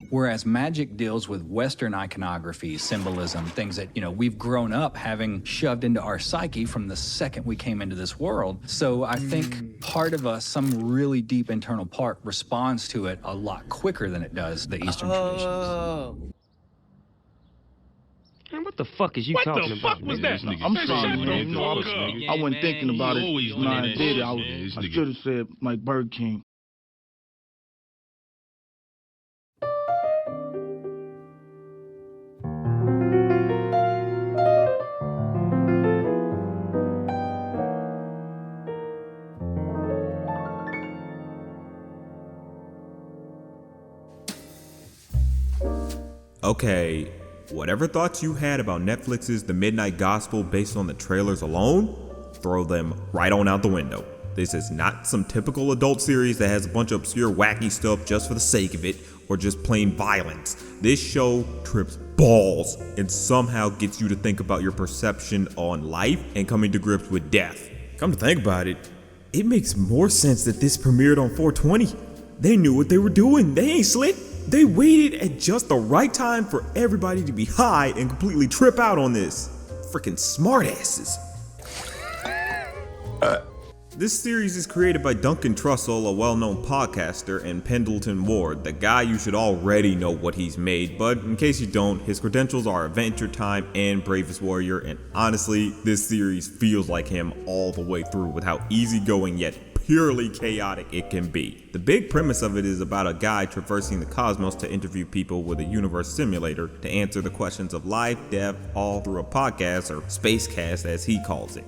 Whereas magic deals with Western iconography, symbolism, things that, we've grown up having shoved into our psyche from the second we came into this world. So I think part of us, some really deep internal part, responds to it a lot quicker than it does the Eastern traditions. Man, what the fuck is you talking about? What the fuck was that? I'm sorry, man. I wasn't thinking about it when I did it. I should have said, like, Burger King. Okay, whatever thoughts you had about Netflix's The Midnight Gospel based on the trailers alone, throw them right on out the window. This is not some typical adult series that has a bunch of obscure wacky stuff just for the sake of it, or just plain violence. This show trips balls and somehow gets you to think about your perception on life and coming to grips with death. Come to think about it, it makes more sense that this premiered on 420. They knew what they were doing. They ain't slick. They waited at just the right time for everybody to be high and completely trip out on this. Freaking smartasses. This series is created by Duncan Trussel, a well-known podcaster, and Pendleton Ward, the guy you should already know what he's made, but in case you don't, his credentials are Adventure Time and Bravest Warrior, and honestly, this series feels like him all the way through with how easygoing yet purely chaotic it can be. The big premise of it is about a guy traversing the cosmos to interview people with a universe simulator to answer the questions of life, death, all through a podcast, or spacecast as he calls it.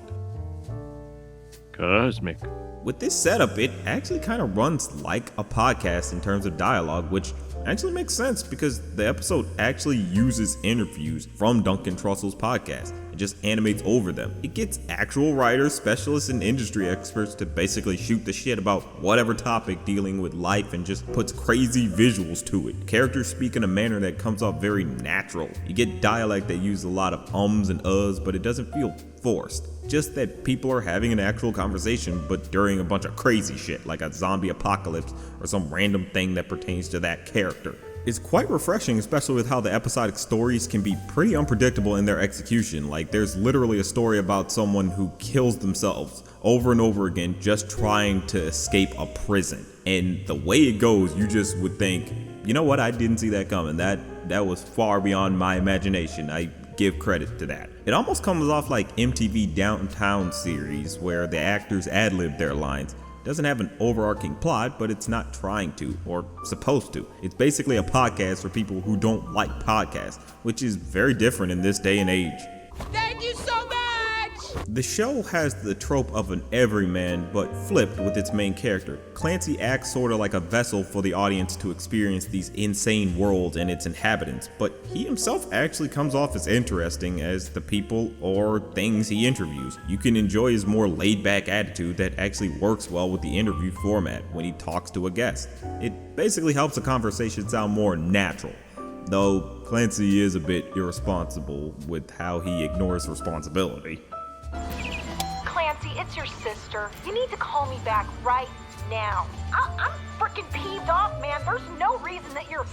Cosmic. With this setup, it actually kind of runs like a podcast in terms of dialogue, which actually makes sense because the episode actually uses interviews from Duncan Trussel's podcast and just animates over them. It gets actual writers, specialists, and industry experts to basically shoot the shit about whatever topic dealing with life and just puts crazy visuals to it. Characters speak in a manner that comes off very natural. You get dialect that uses a lot of ums and uhs, but it doesn't feel forced. Just that people are having an actual conversation, but during a bunch of crazy shit, like a zombie apocalypse or some random thing that pertains to that character. It's quite refreshing, especially with how the episodic stories can be pretty unpredictable in their execution. Like, there's literally a story about someone who kills themselves over and over again just trying to escape a prison. And the way it goes, you just would think, you know what, I didn't see that coming. That was far beyond my imagination. I give credit to that. It almost comes off like MTV Downtown series where the actors ad-lib their lines. It doesn't have an overarching plot, but it's not trying to or supposed to. It's basically a podcast for people who don't like podcasts, which is very different in this day and age. Thank you so much! The show has the trope of an everyman, but flipped with its main character. Clancy acts sort of like a vessel for the audience to experience these insane worlds and its inhabitants, but he himself actually comes off as interesting as the people or things he interviews. You can enjoy his more laid-back attitude that actually works well with the interview format when he talks to a guest. It basically helps the conversation sound more natural. Though Clancy is a bit irresponsible with how he ignores responsibility. Clancy, it's your sister. You need to call me back right now. I'm freaking peeved off, man. There's no reason that you're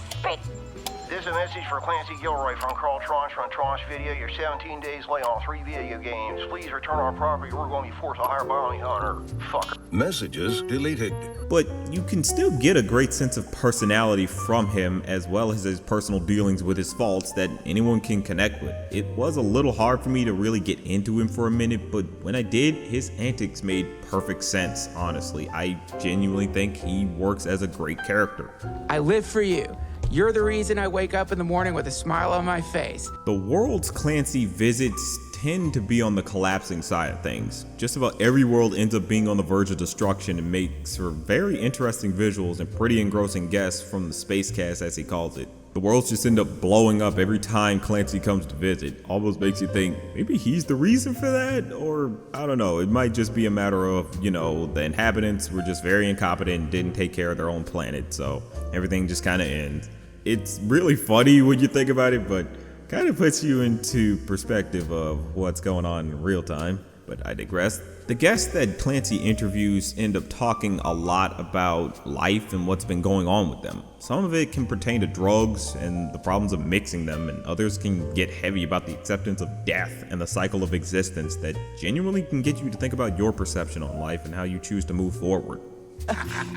This is a message for Clancy Gilroy from Carl Tranche from Tranche Video. You're 17 days late on 3 video games. Please return our property. We're going to be forced to hire a bounty hunter. Fucker. Messages deleted. But you can still get a great sense of personality from him, as well as his personal dealings with his faults that anyone can connect with. It was a little hard for me to really get into him for a minute, but when I did, his antics made perfect sense, honestly. I genuinely think he works as a great character. I live for you. You're the reason I wake up in the morning with a smile on my face. The worlds Clancy visits tend to be on the collapsing side of things. Just about every world ends up being on the verge of destruction and makes for very interesting visuals and pretty engrossing guests from the spacecast, as he calls it. The worlds just end up blowing up every time Clancy comes to visit. Almost makes you think maybe he's the reason for that, or I don't know, it might just be a matter of, the inhabitants were just very incompetent and didn't take care of their own planet, so everything just kind of ends. It's really funny when you think about it, but kind of puts you into perspective of what's going on in real time. But I digress. The guests that Clancy interviews end up talking a lot about life and what's been going on with them. Some of it can pertain to drugs and the problems of mixing them, and others can get heavy about the acceptance of death and the cycle of existence that genuinely can get you to think about your perception on life and how you choose to move forward.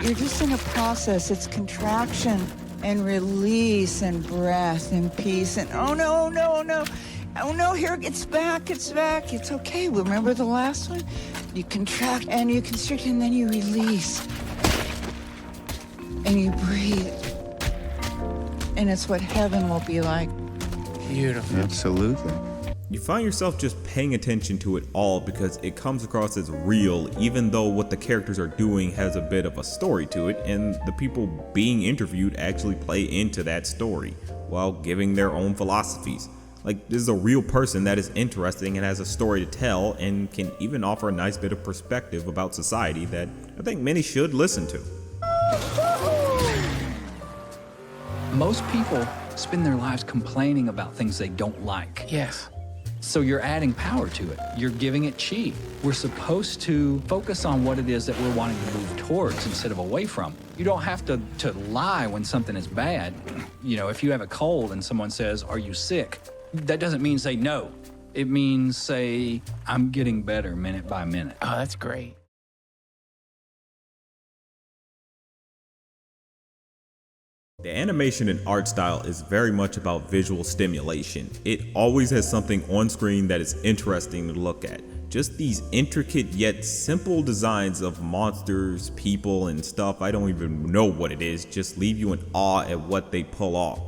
You're just in a process. It's contraction and release and breath and peace and oh no, here, it's back. It's okay. Remember the last one? You contract and you constrict and then you release. And you breathe. And it's what heaven will be like. Beautiful. Absolutely. You find yourself just paying attention to it all because it comes across as real, even though what the characters are doing has a bit of a story to it, and the people being interviewed actually play into that story while giving their own philosophies. Like, this is a real person that is interesting and has a story to tell and can even offer a nice bit of perspective about society that I think many should listen to. Most people spend their lives complaining about things they don't like. Yes. So you're adding power to it. You're giving it chi. We're supposed to focus on what it is that we're wanting to move towards instead of away from. You don't have to lie when something is bad. You know, if you have a cold and someone says, "Are you sick?" That doesn't mean say no. It means say, "I'm getting better minute by minute." Oh, that's great. The animation and art style is very much about visual stimulation. It always has something on screen that is interesting to look at. Just these intricate yet simple designs of monsters, people, and stuff, I don't even know what it is, just leave you in awe at what they pull off.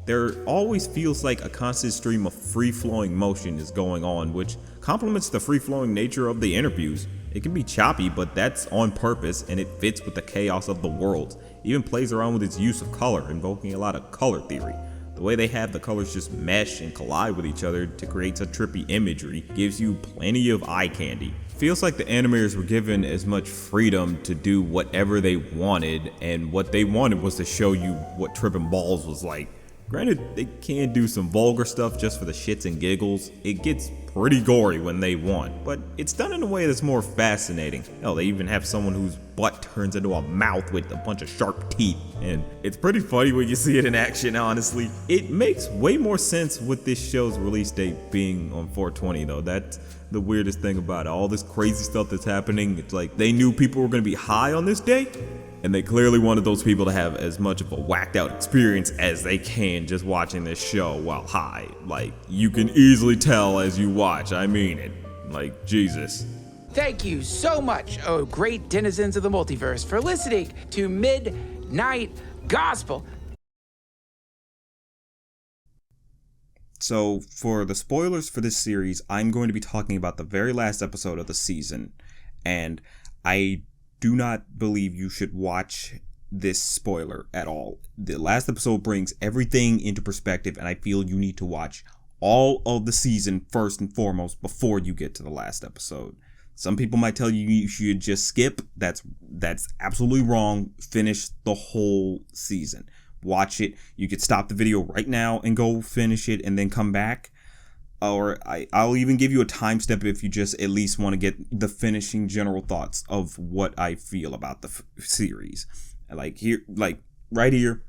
There always feels like a constant stream of free-flowing motion is going on, which complements the free-flowing nature of the interviews. It can be choppy, but that's on purpose, and it fits with the chaos of the world. It even plays around with its use of color, invoking a lot of color theory. The way they have the colors just mesh and collide with each other to create such trippy imagery gives you plenty of eye candy. Feels like the animators were given as much freedom to do whatever they wanted, and what they wanted was to show you what tripping balls was like. Granted, they can do some vulgar stuff just for the shits and giggles. It gets pretty gory when they want, but it's done in a way that's more fascinating. Hell, they even have someone whose butt turns into a mouth with a bunch of sharp teeth, and it's pretty funny when you see it in action, honestly. It makes way more sense with this show's release date being on 4/20 though. That's the weirdest thing about it. All this crazy stuff that's happening, it's like they knew people were gonna be high on this day, and they clearly wanted those people to have as much of a whacked out experience as they can just watching this show while high. Like, you can easily tell as you watch, I mean it. Like, Jesus. Thank you so much, oh great denizens of the multiverse, for listening to Midnight Gospel. So, for the spoilers for this series, I'm going to be talking about the very last episode of the season, and I do not believe you should watch this spoiler at all. The last episode brings everything into perspective, and I feel you need to watch all of the season first and foremost before you get to the last episode. Some people might tell you you should just skip. That's absolutely wrong. Finish the whole season. Watch it. You could stop the video right now and go finish it and then come back. Or I'll even give you a time step if you just at least want to get the finishing general thoughts of what I feel about the series. Like here, like right here.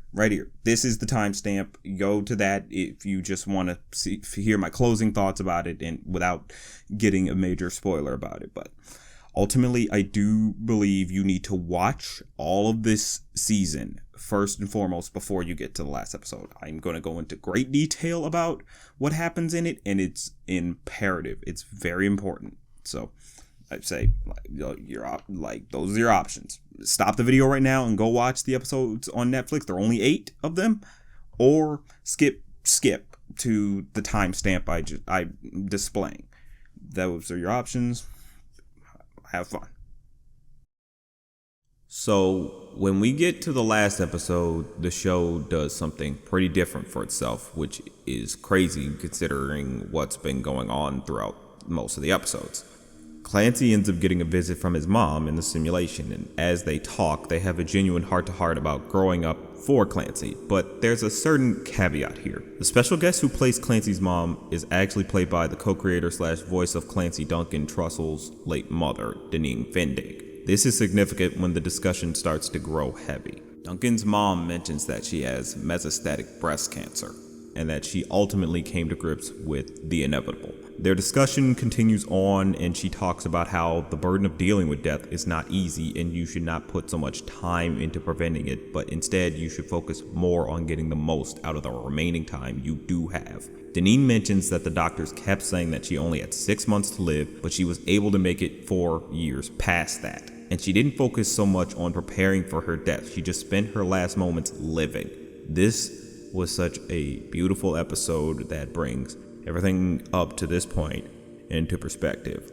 This is the timestamp. Go to that if you just want to hear my closing thoughts about it and without getting a major spoiler about it. But ultimately, I do believe you need to watch all of this season first and foremost before you get to the last episode. I'm going to go into great detail about what happens in it, and it's imperative. It's very important. So I'd say those are your options. Stop the video right now and go watch the episodes on Netflix. There are only 8 of them, or skip to the timestamp I'm displaying. Those are your options. Have fun. So when we get to the last episode, the show does something pretty different for itself, which is crazy considering what's been going on throughout most of the episodes. Clancy ends up getting a visit from his mom in the simulation, and as they talk, they have a genuine heart-to-heart about growing up for Clancy, but there's a certain caveat here. The special guest who plays Clancy's mom is actually played by the co-creator / voice of Clancy, Duncan, Trussel's late mother, Deneen Fendig. This is significant when the discussion starts to grow heavy. Duncan's mom mentions that she has metastatic breast cancer, and that she ultimately came to grips with the inevitable. Their discussion continues on, and she talks about how the burden of dealing with death is not easy and you should not put so much time into preventing it, but instead you should focus more on getting the most out of the remaining time you do have. Deneen mentions that the doctors kept saying that she only had 6 months to live, but she was able to make it 4 years past that. And she didn't focus so much on preparing for her death, she just spent her last moments living. This was such a beautiful episode that brings everything up to this point into perspective.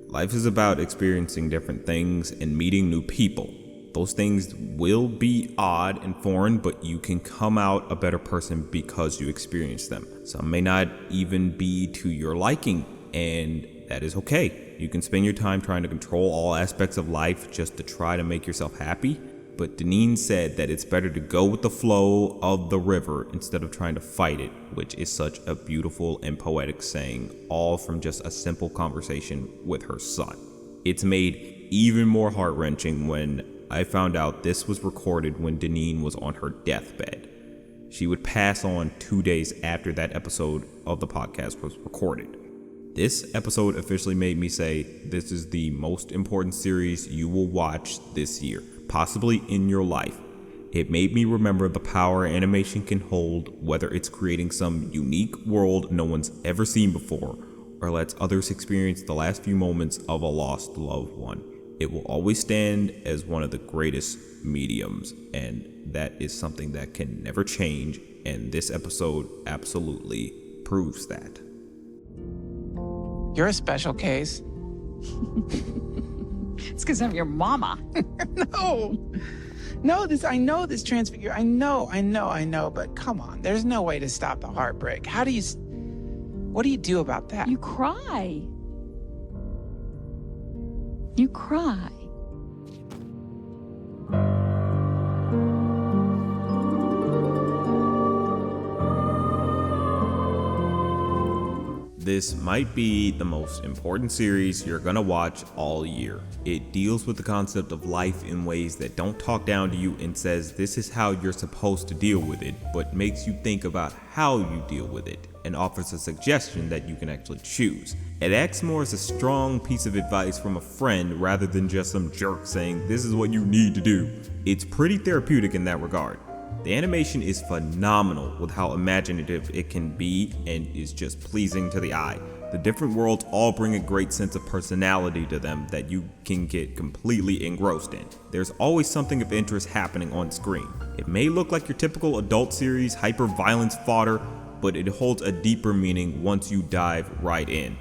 Life is about experiencing different things and meeting new people. Those things will be odd and foreign, but you can come out a better person because you experience them. Some may not even be to your liking, and that is okay. You can spend your time trying to control all aspects of life just to try to make yourself happy. But Deneen said that it's better to go with the flow of the river instead of trying to fight it, which is such a beautiful and poetic saying, all from just a simple conversation with her son. It's made even more heart-wrenching when I found out this was recorded when Deneen was on her deathbed. She would pass on 2 days after that episode of the podcast was recorded. This episode officially made me say this is the most important series you will watch this year, possibly in your life. It made me remember the power animation can hold, whether it's creating some unique world no one's ever seen before, or lets others experience the last few moments of a lost loved one. It will always stand as one of the greatest mediums, and that is something that can never change, and this episode absolutely proves that. You're a special case. It's because I'm your mama. No, I know this transfigure. I know, but come on. There's no way to stop the heartbreak. What do you do about that? You cry. You cry. This might be the most important series you're gonna watch all year. It deals with the concept of life in ways that don't talk down to you and says this is how you're supposed to deal with it, but makes you think about how you deal with it and offers a suggestion that you can actually choose. It acts more as a strong piece of advice from a friend rather than just some jerk saying this is what you need to do. It's pretty therapeutic in that regard. The animation is phenomenal with how imaginative it can be and is just pleasing to the eye. The different worlds all bring a great sense of personality to them that you can get completely engrossed in. There's always something of interest happening on screen. It may look like your typical adult series hyper-violence fodder, but it holds a deeper meaning once you dive right in.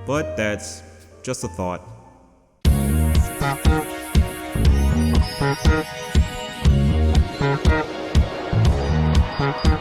But that's just a thought. Thank you.